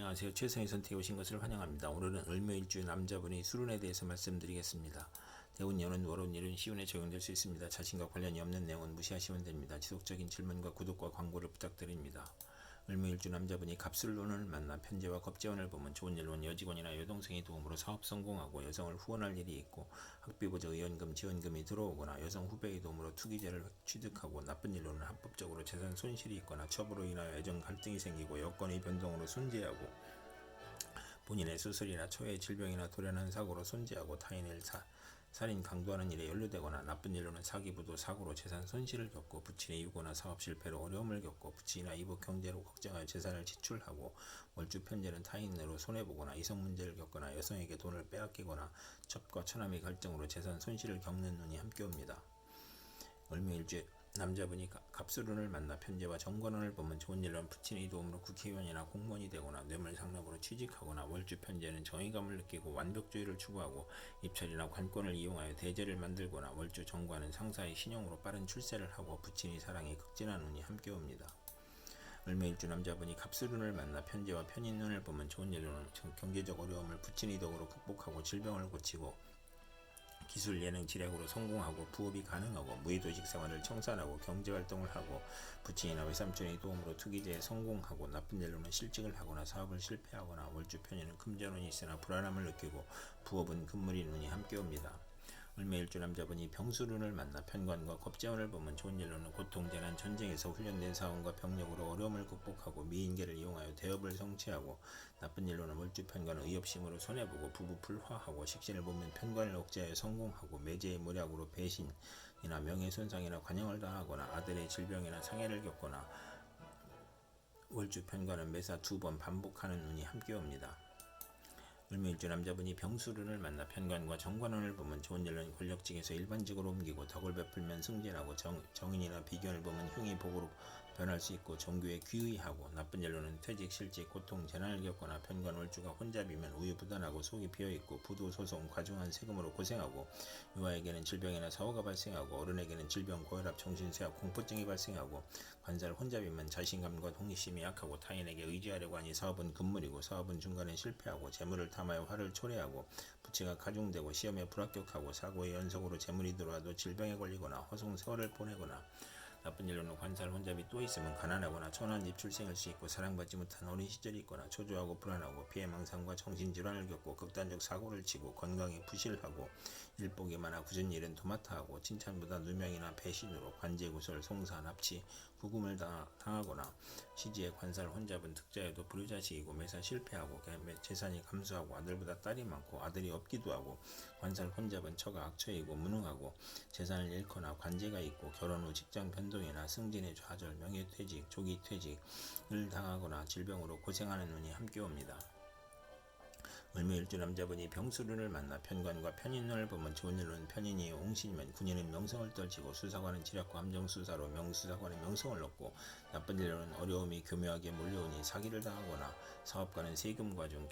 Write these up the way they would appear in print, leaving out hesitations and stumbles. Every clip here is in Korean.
안녕하세요. 최선의 선택에 오신 것을 환영합니다. 오늘은 을묘일주 남자분의 술운에 대해서 말씀드리겠습니다. 대운, 연운, 월운, 일운, 시운에 적용될 수 있습니다. 자신과 관련이 없는 내용은 무시하시면 됩니다. 지속적인 질문과 구독과 광고를 부탁드립니다. 을묘일주 남자분이 갑술운을 만나 편제와 겁재운을 보면 좋은 일로는 여직원이나 여동생의 도움으로 사업 성공하고 여성을 후원할 일이 있고 학비보조 의원금 지원금이 들어오거나 여성 후배의 도움으로 투기재를 취득하고 나쁜 일로는 합법적으로 재산 손실이 있거나 첩으로 인하여 애정 갈등이 생기고 여건의 변동으로 손재하고 본인의 수술이나 초의 질병이나 돌연한 사고로 손재하고 타인을 살인 강도하는 일에 연루되거나 나쁜 일로는 사기 부도 사고로 재산 손실을 겪고 부친의 유고나 사업 실패로 어려움을 겪고 부친이나 이복 경제로 걱정하여 재산을 지출하고 월주 편제는 타인으로 손해보거나 이성 문제를 겪거나 여성에게 돈을 빼앗기거나 첩과 처남의 갈등으로 재산 손실을 겪는 운이 함께 옵니다. 을묘일주 남자분이 갑술운을 만나 편제와 정관운을 보면 좋은 일로는 부친의 도움으로 국회의원이나 공무원이 되거나 뇌물상납으로 취직하거나 월주 편제는 정의감을 느끼고 완벽주의를 추구하고 입찰이나 관권을 이용하여 대제를 만들거나 월주 정관은 상사의 신용으로 빠른 출세를 하고 부친의 사랑이 극진한 운이 함께 옵니다. 을묘일주 남자분이 갑술운을 만나 편제와 편인운을 보면 좋은 일로는 경제적 어려움을 부친의 덕으로 극복하고 질병을 고치고 기술, 예능, 지략으로 성공하고 부업이 가능하고 무의도직 생활을 청산하고 경제활동을 하고 부친이나 외삼촌의 도움으로 투기제에 성공하고 나쁜 일로는 실직을 하거나 사업을 실패하거나 월주 편에는 금전운이 있으나 불안함을 느끼고 부업은 금물인 운이 함께 옵니다. 을묘일주 남자분이 병술운을 만나 편관과 겁재운을 보면 좋은 일로는 고통, 재난, 전쟁에서 훈련된 사원과 병력으로 어려움을 극복하고 미인계를 이용하여 대업을 성취하고 나쁜 일로는 월주 편관은 의협심으로 손해보고 부부 불화하고 식신을 보면 편관을 억제하여 성공하고 매제의 모략으로 배신이나 명예손상이나 관영을 당하거나 아들의 질병이나 상해를 겪거나 월주 편관은 매사 2번 반복하는 운이 함께 옵니다. 을묘일주 남자분이 병술운을 만나 편관과 정관운을 보면 좋은 일로는 권력직에서 일반직으로 옮기고 덕을 베풀면 승진하고 정인이나 비견을 보면 흉이 복으로 변할 수 있고 정교에 귀의하고 나쁜 일로는 퇴직, 실직, 고통, 재난을 겪거나 편관 월주가 혼잡이면 우유부단하고 속이 비어있고 부도, 소송, 과중한 세금으로 고생하고 유아에게는 질병이나 사고가 발생하고 어른에게는 질병, 고혈압, 정신쇠약, 공포증이 발생하고 관살 혼잡이면 자신감과 독립심이 약하고 타인에게 의지하려고 하니 사업은 금물이고 사업은 중간에 실패하고 재물을 탐하여 화를 초래하고 부채가 가중되고 시험에 불합격하고 사고의 연속으로 재물이 들어와도 질병에 걸리거나 허송 세월을 보내거나 나쁜 일로는 관살 혼잡이 또 있으면 가난하거나 천한 입출생일 수 있고 사랑받지 못한 어린 시절이 있거나 초조하고 불안하고 피해망상과 정신질환을 겪고 극단적 사고를 치고 건강에 부실하고 일복이 많아 굳은 일은 도맡아하고 칭찬보다 누명이나 배신으로 관제구설, 송사, 납치, 구금을 당하거나 시지의 관살 혼잡은 득자에도 불효자식이고 매사 실패하고 재산이 감소하고 아들보다 딸이 많고 아들이 없기도 하고 관살 혼잡은 처가 악처이고 무능하고 재산을 잃거나 관제가 있고 결혼 후 직장 변동이나 승진의 좌절, 명예퇴직, 조기퇴직을 당하거나 질병으로 고생하는 운이 함께 옵니다. 을묘일주 남자분이 병술운을 만나 편관과 편인운을 보면 좋은 일로는 편인이 옹신이면 군인은 명성을 떨치고 수사관은 지략과 함정수사로 명수사관의 명성을 얻고 나쁜 일로는 어려움이 교묘하게 몰려오니 사기를 당하거나 사업가는 세금 과중,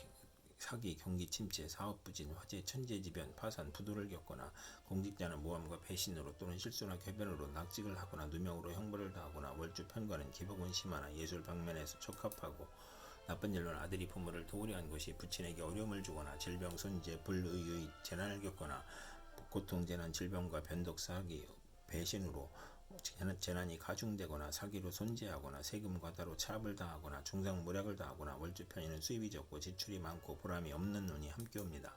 사기, 경기 침체, 사업 부진, 화재, 천재지변, 파산, 부도를 겪거나 공직자는 모함과 배신으로 또는 실수나 궤변으로 낙직을 하거나 누명으로 형벌을 당하거나 월주 편관은 기복은 심하나 예술 방면에서 촉합하고 나쁜 일로는 아들이 부모를 도우려한 것이 부친에게 어려움을 주거나 질병, 손재, 불의의 재난을 겪거나 고통, 재난, 질병과 변덕, 사기, 배신으로 재난이 가중되거나 사기로 손재하거나 세금 과다로 차압을 당하거나 중상모략을 당하거나 월주 편에는 수입이 적고 지출이 많고 보람이 없는 운이 함께 옵니다.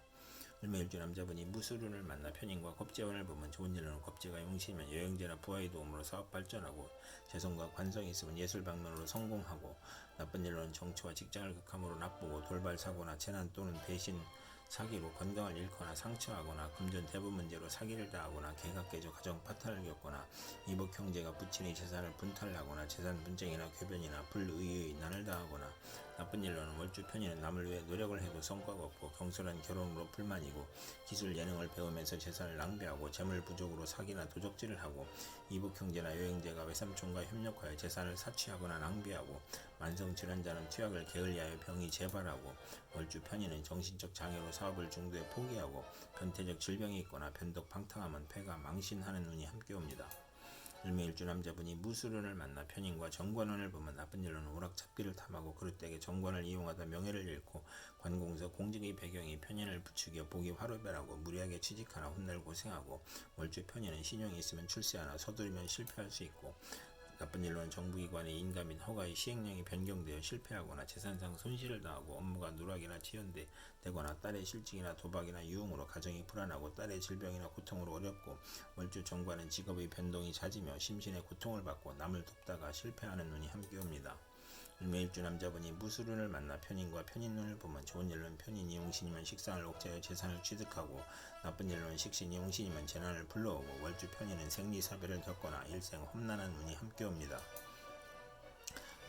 을묘일주 남자분이 무술운을 만나 편인과 겁재운을 보면 좋은 일로는 겁재가 용시면 여행제나 부하의 도움으로 사업 발전하고 재성과 관성이 있으면 예술 방면으로 성공하고 나쁜 일로는 정치와 직장을 극함으로 나쁘고 돌발 사고나 재난 또는 배신, 사기로 건강을 잃거나 상처하거나 금전 대부 문제로 사기를 당하거나 개각개조 가정 파탄을 겪거나 이복 형제가 부친의 재산을 분탈하거나 재산 분쟁이나 궤변이나 불의의 난을 당하거나 나쁜 일로는 월주 편인은 남을 위해 노력을 해도 성과가 없고 경솔한 결혼으로 불만이고 기술 예능을 배우면서 재산을 낭비하고 재물 부족으로 사기나 도적질을 하고 이복 형제나 여행제가 외삼촌과 협력하여 재산을 사취하거나 낭비하고 만성 질환자는 투약을 게을리하여 병이 재발하고 월주 편인은 정신적 장애로 사업을 중도에 포기하고 변태적 질병이 있거나 변덕 방탕하면 폐가 망신하는 운이 함께 옵니다. 을묘일주 남자분이 무술운을 만나 편인과 정관운을 보면 나쁜 일로는 오락잡기를 탐하고 그릇되게 정관을 이용하다 명예를 잃고 관공서 공직의 배경이 편인을 부추겨 복이 화로변하고 무리하게 취직하나 훗날 고생하고 월주 편인은 신용이 있으면 출세하나 서두르면 실패할 수 있고 나쁜 일로는 정부기관의 인가 및 허가의 시행령이 변경되어 실패하거나 재산상 손실을 당하고 업무가 누락이나 지연되거나 딸의 실직이나 도박이나 유흥으로 가정이 불안하고 딸의 질병이나 고통으로 어렵고 월주 정관은 직업의 변동이 잦으며 심신의 고통을 받고 남을 돕다가 실패하는 운이 함께 옵니다. 을묘일주 남자분이 무술운을 만나 편인과 편인운을 보면 좋은 일로는 편인이 용신이면 식상을 옥죄하여 재산을 취득하고 나쁜 일로는 식신이 용신이면 재난을 불러오고 월주 편인은 생리사별을 겪거나 일생 험난한 운이 함께 옵니다.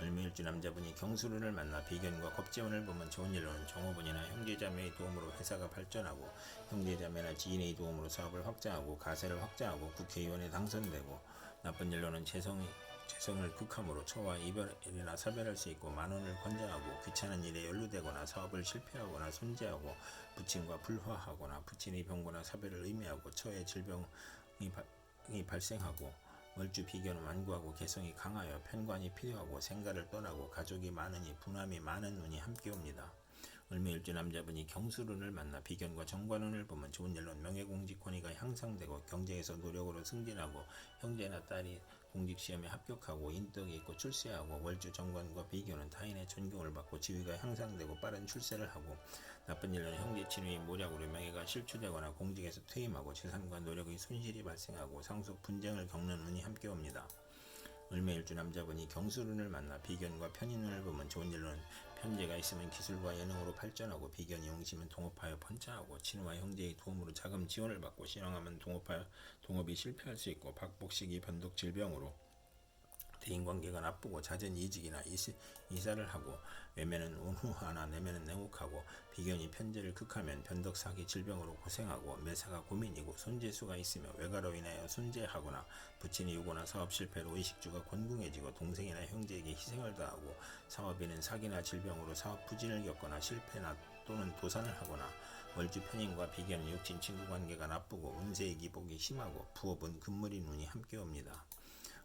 을묘일주 남자분이 경술운을 만나 비견과 겁재운을 보면 좋은 일로는 종업원이나 형제자매의 도움으로 회사가 발전하고 형제자매나 지인의 도움으로 사업을 확장하고 가세를 확장하고 국회의원에 당선되고 나쁜 일로는 재성을 극함으로 처와 이별이나 사별할 수 있고 만원을 권장하고 귀찮은 일에 연루되거나 사업을 실패하거나 손재하고 부친과 불화하거나 부친의 병고나 사별을 의미하고 처의 질병이 발생하고 월주 비견은 완고하고 개성이 강하여 편관이 필요하고 생가를 떠나고 가족이 많으니 분함이 많은 운이 함께 옵니다. 을묘일주 남자분이 경술운을 만나 비견과 정관운을 보면 좋은 일로는 명예공직 권위가 향상되고 경쟁에서 노력으로 승진하고 형제나 딸이 공직시험에 합격하고 인덕이 있고 출세하고 월주 정관과 비견은 타인의 존경을 받고 지위가 향상되고 빠른 출세를 하고 나쁜 일로는 형제 친위의 모략으로 명예가 실추되거나 공직에서 퇴임하고 재산과 노력의 손실이 발생하고 상속 분쟁을 겪는 운이 함께 옵니다. 을묘일주 남자분이 경술운을 만나 비견과 편인운을 보면 좋은 일로는 편재가 있으면 기술과 예능으로 발전하고 비견이 용시면 동업하여 번창하고 친우와 형제의 도움으로 자금 지원을 받고 신앙하면 동업이 실패할 수 있고 박복식이 변덕 질병으로 대인관계가 나쁘고 잦은 이직이나 이사를 하고 외면은 운후하나 내면은 냉혹하고 비견이 편재를 극하면 변덕사기 질병으로 고생하고 매사가 고민이고 손재수가 있으며 외가로 인하여 손재하거나 부친이 유고나 사업 실패로 의식주가 곤궁해지고 동생이나 형제에게 희생을 당하고 사업인은 사기나 질병으로 사업 부진을 겪거나 실패나 또는 도산을 하거나 월주 편인과 비견은 육친 친구 관계가 나쁘고 운세의 기복이 심하고 부업은 금물인 운이 함께 옵니다.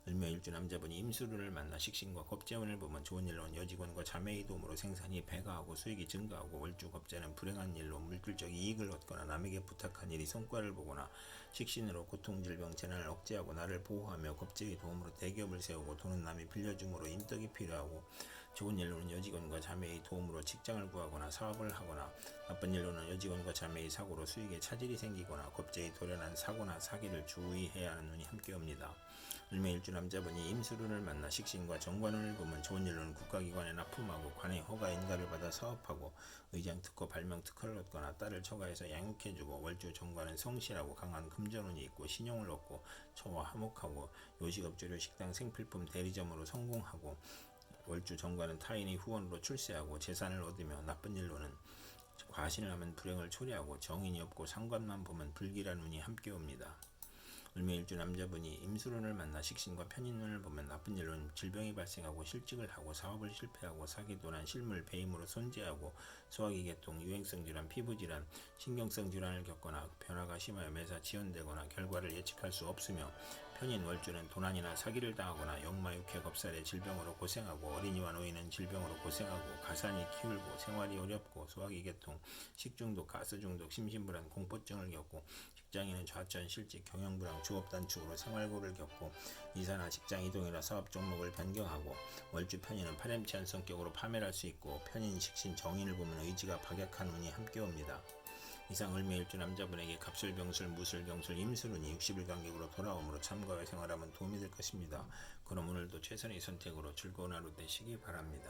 을묘일주 남자분이 임술운을 만나 식신과 겁재운을 보면 좋은 일로는 여직원과 자매의 도움으로 생산이 배가하고 수익이 증가하고 월주 겁재는 불행한 일로 물질적 이익을 얻거나 남에게 부탁한 일이 성과를 보거나 식신으로 고통 질병 재난을 억제하고 나를 보호하며 겁재의 도움으로 대기업을 세우고 돈은 남이 빌려줌으로 인덕이 필요하고 좋은 일로는 여직원과 자매의 도움으로 직장을 구하거나 사업을 하거나 나쁜 일로는 여직원과 자매의 사고로 수익에 차질이 생기거나 겁재의 도련한 사고나 사기를 주의해야 하는 운이 함께 옵니다. 을묘일주 남자분이 임술운을 만나 식신과 정관운을 보면 좋은 일로는 국가기관에 납품하고 관의 허가 인가를 받아 사업하고 의장 특허 발명 특허를 얻거나 딸을 처가해서 양육해주고 월주 정관은 성실하고 강한 금전운이 있고 신용을 얻고 처와 화목하고 요식업 재료 식당 생필품 대리점으로 성공하고 월주 정관은 타인의 후원으로 출세하고 재산을 얻으며 나쁜 일로는 과신을 하면 불행을 초래하고 정인이 없고 상관만 보면 불길한 운이 함께 옵니다. 을묘일주 남자분이 임술운을 만나 식신과 편인운을 보면 나쁜 일로는 질병이 발생하고 실직을 하고 사업을 실패하고 사기도난 실물 배임으로 손재하고 소화기 계통 유행성 질환 피부질환 신경성 질환을 겪거나 변화가 심하여 매사 지연되거나 결과를 예측할 수 없으며 편인 월주는 도난이나 사기를 당하거나 역마육회 겁살의 질병으로 고생하고 어린이와 노인은 질병으로 고생하고 가산이 키울고 생활이 어렵고 소화기 계통 식중독 가스중독 심신불안 공포증을 겪고 직장인은 좌천 실직 경영불황 주업단축으로 생활고를 겪고 이사나 직장 이동이나 사업 종목을 변경하고 월주 편인은 파렴치한 성격으로 파멸할 수 있고 편인 식신 정인을 보면 의지가 박약한 운이 함께 옵니다. 이상 을묘일주 남자분에게 갑술병술 무술경술 임술운이 60일 간격으로 돌아오므로 참고하여 생활하면 도움이 될 것입니다. 그럼 오늘도 최선의 선택으로 즐거운 하루 되시기 바랍니다.